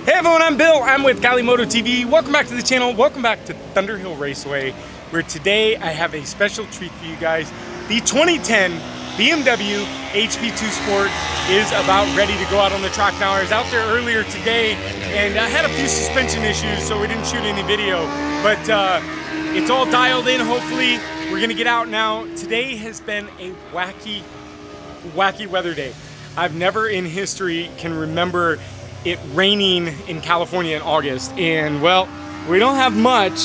Hey everyone, I'm Bill. I'm with Cali Moto TV. Welcome back to the channel. Welcome back to Thunderhill Raceway, where today I have a special treat for you guys. The 2010 BMW HP2 Sport is about ready to go out on the track now. I was out there earlier today and I had a few suspension issues, so we didn't shoot any video, but it's all dialed in. Hopefully we're gonna get out now. Today has been a wacky weather day. I've never in history can remember it raining in California in August, and well, we don't have much,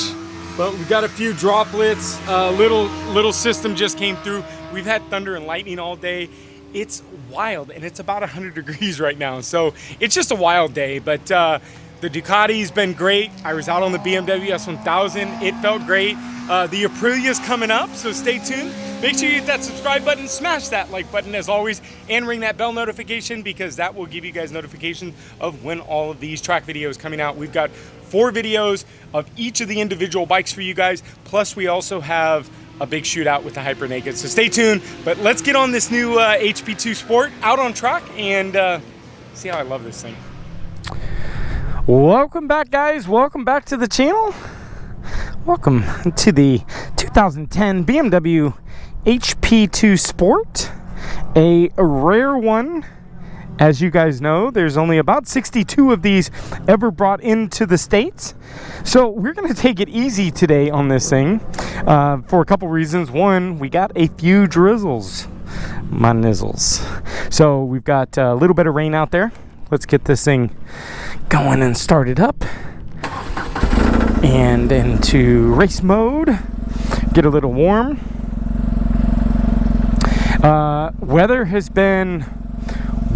but we've got a few droplets. Little system just came through. We've had thunder and lightning all day. It's wild, and it's about 100 degrees right now, so it's just a wild day. But the Ducati's been great. I was out on the BMW S1000. It felt great. The Aprilia's coming up, so stay tuned. Make sure you hit that subscribe button, smash that like button as always, and ring that bell notification, because that will give you guys notifications of when all of these track videos coming out. We've got 4 videos of each of the individual bikes for you guys, plus we also have a big shootout with the Hyper Naked, so stay tuned. But let's get on this new HP2 Sport out on track and see how I love this thing. Welcome back, guys. Welcome back to the channel. Welcome to the 2010 BMW HP2 Sport, a rare one. As you guys know, there's only about 62 of these ever brought into the States. So we're going to take it easy today on this thing for a couple reasons. One, we got a few drizzles, my nizzles. So we've got a little bit of rain out there. Let's get this thing going and started up and into race mode. Get a little warm. Weather has been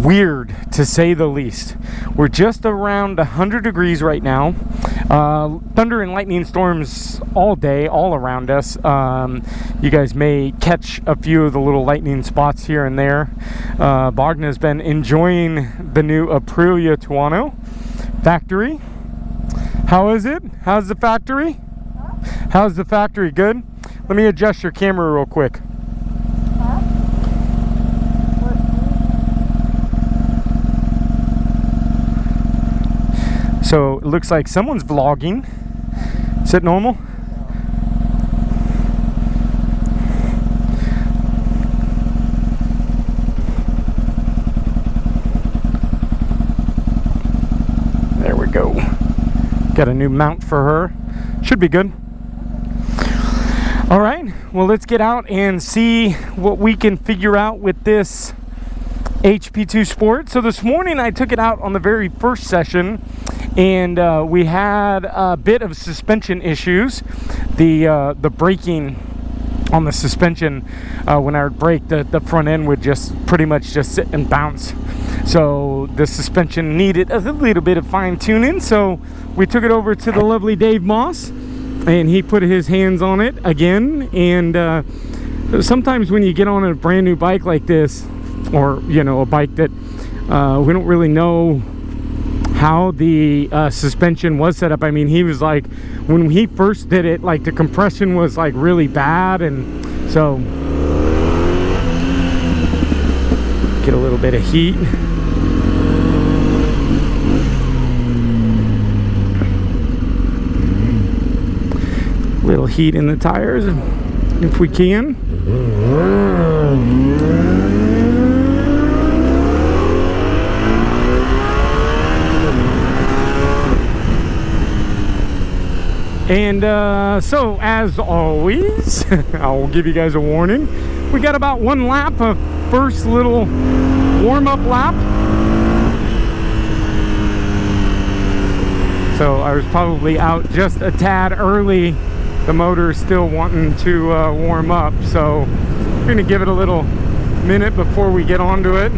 weird, to say the least. We're just around 100 degrees right now. Thunder and lightning storms all day, all around us. You guys may catch a few of the little lightning spots here and there. Bogna's been enjoying the new Aprilia Tuono factory. How is it? How's the factory? How's the factory? Good? Let me adjust your camera real quick. So it looks like someone's vlogging. Is it normal? There we go. Got a new mount for her. Should be good. All right, well, let's get out and see what we can figure out with this HP2 Sport. So this morning I took it out on the very first session, and we had a bit of suspension issues. The braking on the suspension, when I would brake, the front end would just pretty much just sit and bounce. So the suspension needed a little bit of fine tuning. So we took it over to the lovely Dave Moss, and he put his hands on it again. And sometimes when you get on a brand new bike like this, or you know, a bike that we don't really know how the suspension was set up. I mean, he was like, when he first did it, like the compression was like really bad, and so get a little bit of heat. Little heat in the tires if we can. And so as always, I will give you guys a warning. We got about 1 lap, a first little warm-up lap. So I was probably out just a tad early. The motor is still wanting to warm up, so we're gonna give it a little minute before we get onto it.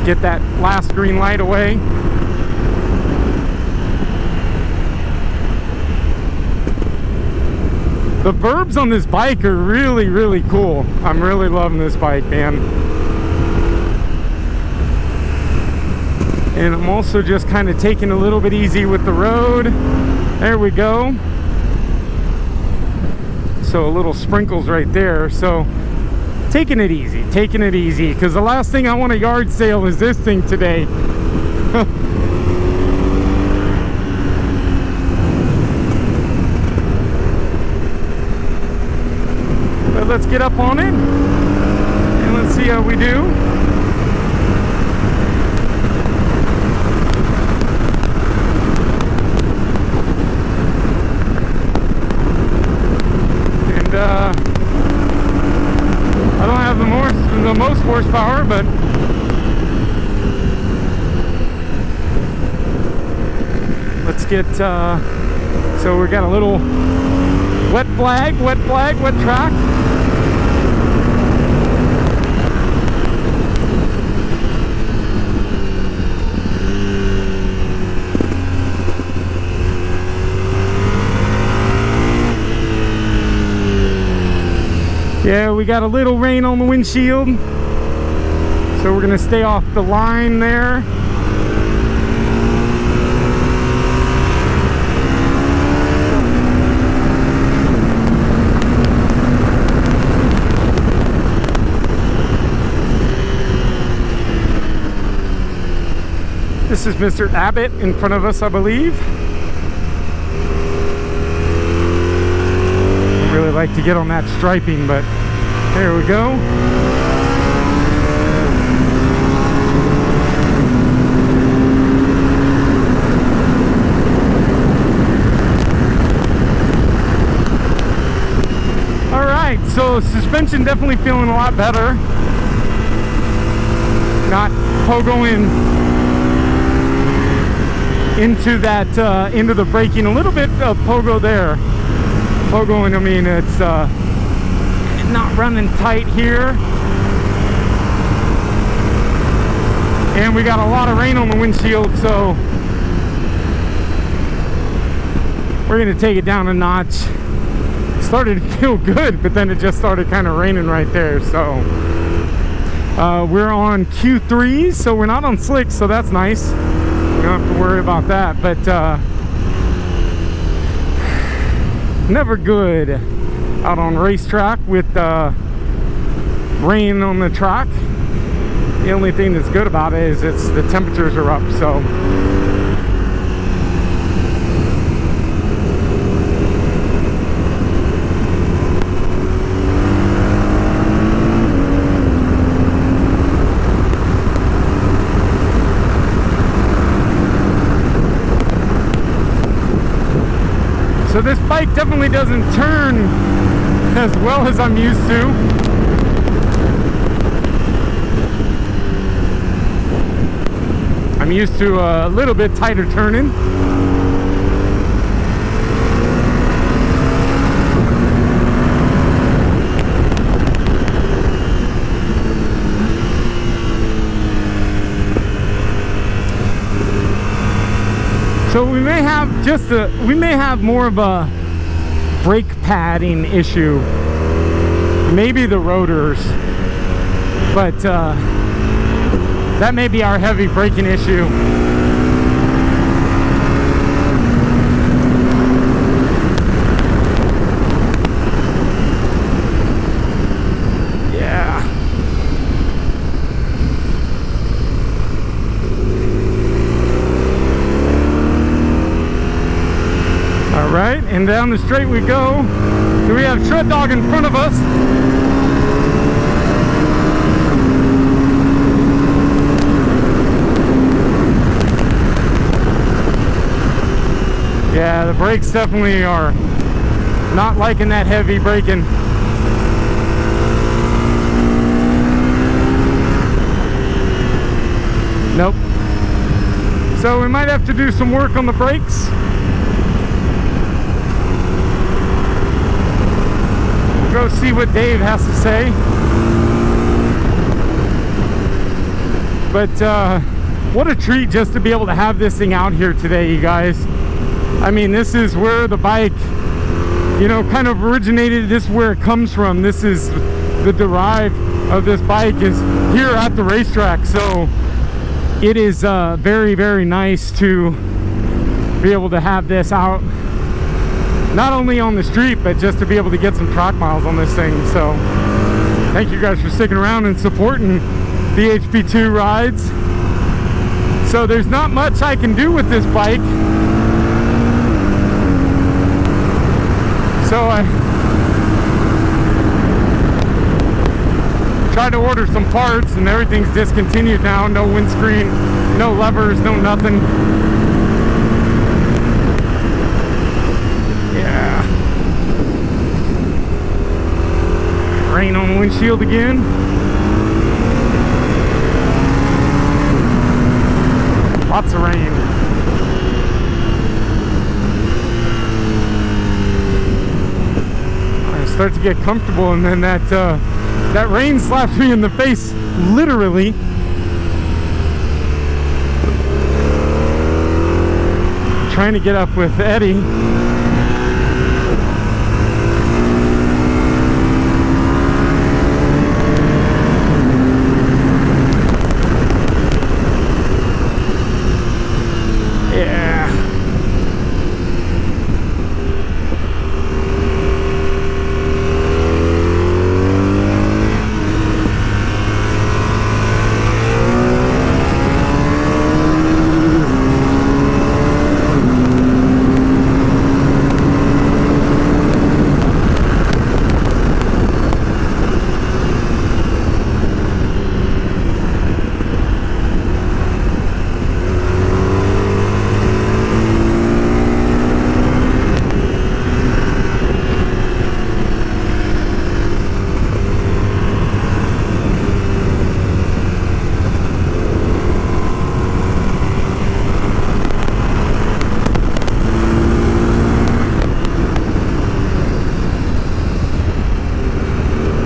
Get that last green light away. The verbs on this bike are really, really cool. I'm really loving this bike, man. And I'm also just kind of taking a little bit easy with the road. There we go. So a little sprinkles right there. So taking it easy, because the last thing I want to yard sale is this thing today. get up on it and let's see how we do. And I don't have the most horsepower, but let's get so we got a little wet flag, wet track. Yeah, we got a little rain on the windshield, so we're gonna stay off the line there. This is Mr. Abbott in front of us, I believe. I really like to get on that striping, but there we go. All right, so suspension definitely feeling a lot better. Not pogoing into that into the braking. A little bit of pogo there. Pogoing, I mean, it's not running tight here, and we got a lot of rain on the windshield, so we're gonna take it down a notch. It started to feel good, but then it just started kind of raining right there. So we're on Q3s, so we're not on slicks, so that's nice. We don't have to worry about that, but never good out on racetrack with rain on the track. The only thing that's good about it is the temperatures are up, so So this bike definitely doesn't turn as well as I'm used to. I'm used to a little bit tighter turning. So we may have more of a brake padding issue, maybe the rotors, but that may be our heavy braking issue. Right, and down the straight we go. So we have Shred Dog in front of us. Yeah, the brakes definitely are not liking that heavy braking. Nope. So we might have to do some work on the brakes. Go see what Dave has to say. But what a treat just to be able to have this thing out here today, you guys. I mean, this is where the bike, you know, kind of originated. This is where it comes from. This is the derive of this bike is here at the racetrack. So it is very, very nice to be able to have this out, not only on the street, but just to be able to get some track miles on this thing. So thank you guys for sticking around and supporting the HP2 rides. So there's not much I can do with this bike. So tried to order some parts and everything's discontinued now. No windscreen, no levers, no nothing. Yeah. Rain on the windshield again. Lots of rain. I start to get comfortable, and then that rain slaps me in the face, literally. Trying to get up with Eddie.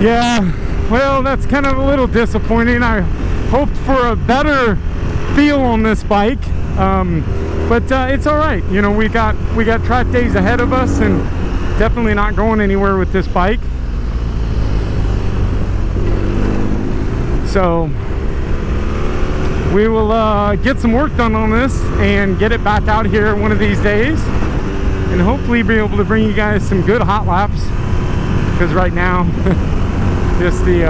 Yeah, well, that's kind of a little disappointing. I hoped for a better feel on this bike, but it's all right. You know, we got track days ahead of us, and definitely not going anywhere with this bike. So we will get some work done on this and get it back out here one of these days, and hopefully be able to bring you guys some good hot laps, because right now just the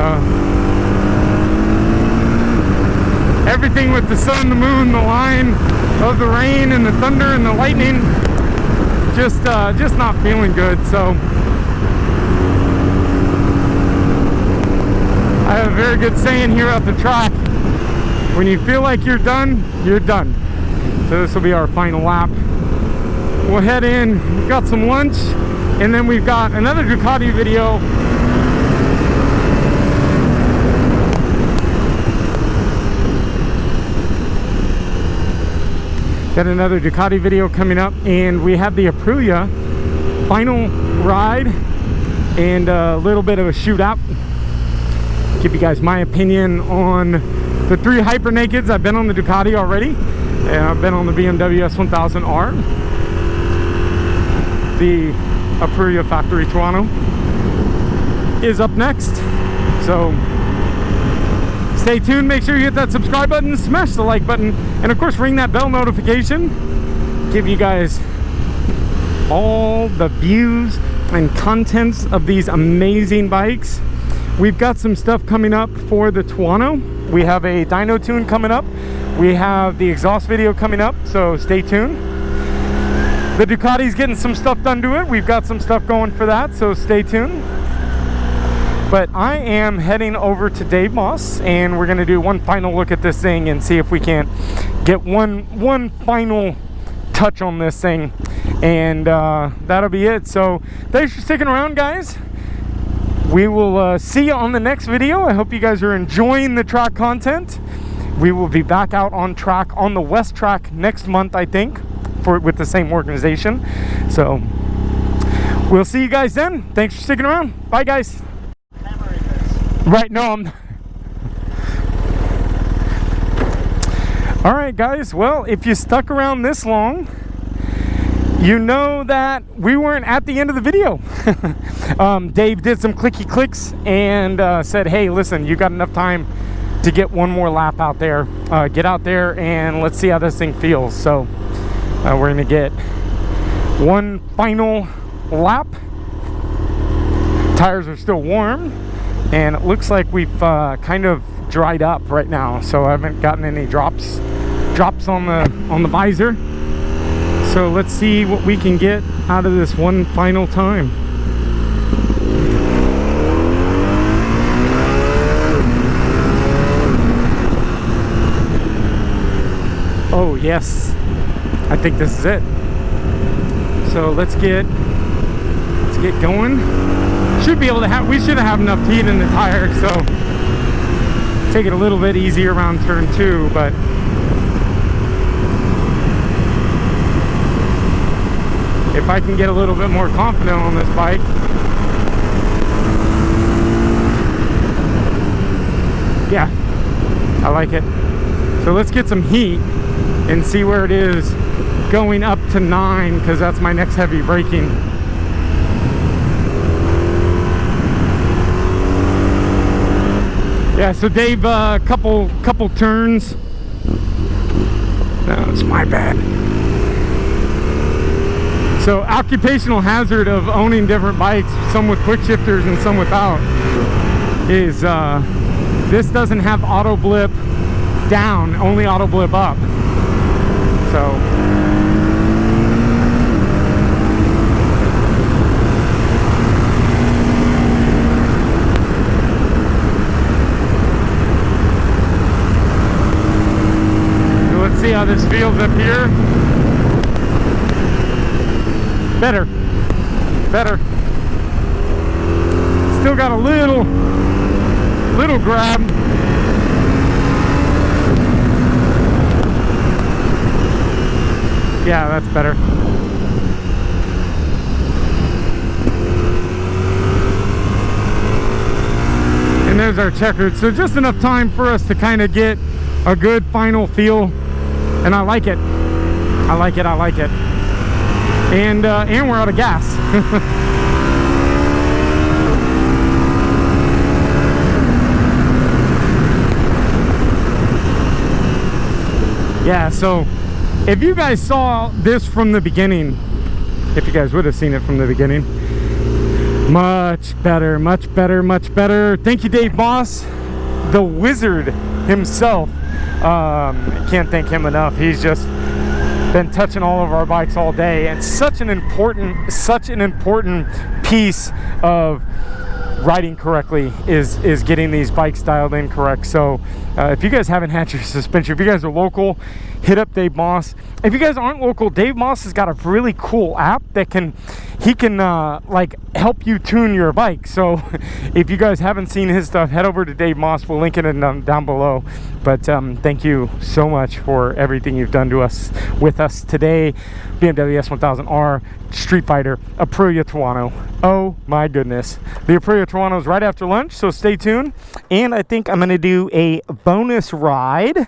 everything with the sun, the moon, the line of the rain and the thunder and the lightning, just not feeling good. So I have a very good saying here at the track: when you feel like you're done, you're done. So this will be our final lap. We'll head in, we've got some lunch, and then we've got another Ducati video. Got another Ducati video coming up, and we have the Aprilia final ride and a little bit of a shootout. Give you guys my opinion on the 3 Hyper Nakeds. I've been on the Ducati already, and I've been on the BMW S1000R. The Aprilia Factory Tuono is up next, so stay tuned. Make sure you hit that subscribe button, smash the like button, and of course ring that bell notification. Give you guys all the views and contents of these amazing bikes. We've got some stuff coming up for the Tuono. We have a dyno tune coming up. We have the exhaust video coming up, so stay tuned. The Ducati's getting some stuff done to it. We've got some stuff going for that, so stay tuned. But I am heading over to Dave Moss, and we're gonna do one final look at this thing and see if we can't get one final touch on this thing, and that'll be it. So thanks for sticking around, guys. We will see you on the next video. I hope you guys are enjoying the track content. We will be back out on track on the West track next month, I think, with the same organization. So we'll see you guys then. Thanks for sticking around. Bye, guys. Right, no, I'm all right, guys. Well, if you stuck around this long, you know that we weren't at the end of the video. Dave did some clicky clicks and said, hey, listen, you got enough time to get one more lap out there. Get out there and let's see how this thing feels. So we're gonna get one final lap. Tires are still warm, and it looks like we've kind of dried up right now, so I haven't gotten any drops on the visor. So let's see what we can get out of this one final time. Oh yes, I think this is it. So let's get going. Should be able to have, we should have enough heat in the tire, so take it a little bit easier around turn 2, but if I can get a little bit more confident on this bike, yeah, I like it. So let's get some heat and see where it is going up to 9, because that's my next heavy braking. Yeah, so Dave, couple turns. No, it's my bad. So occupational hazard of owning different bikes, some with quick shifters and some without, is this doesn't have auto blip down, only auto blip up. So let's see how this feels up here. Better. Still got a little grab. Yeah, that's better. And there's our checkered. So just enough time for us to kind of get a good final feel. And I like it. I like it. And we're out of gas. Yeah, so if you guys saw this from the beginning, if you guys would have seen it from the beginning, much better. Thank you, Dave Moss, the wizard himself. Can't thank him enough. He's just been touching all of our bikes all day, and such an important piece of riding correctly is getting these bikes dialed in correct. So if you guys haven't had your suspension, if you guys are local, hit up Dave Moss. If you guys aren't local, Dave Moss has got a really cool app that he can like help you tune your bike. So if you guys haven't seen his stuff, head over to Dave Moss. We'll link it in, down below. But thank you so much for everything you've done to us with us today. BMW S1000R, Street Fighter, Aprilia Tuono. Oh my goodness. The Aprilia Tuono is right after lunch, so stay tuned. And I think I'm going to do a bonus ride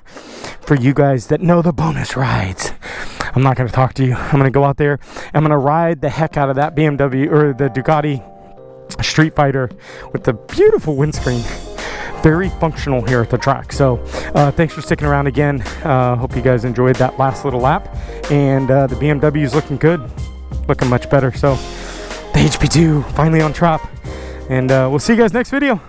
for you guys that know the bonus rides. I'm not going to talk to you. I'm going to go out there. I'm going to ride the heck out of that BMW or the Ducati Street Fighter with the beautiful windscreen. Very functional here at the track. So thanks for sticking around again. Hope you guys enjoyed that last little lap. And the BMW is looking good, looking much better. So the HP2 finally on top. And we'll see you guys next video.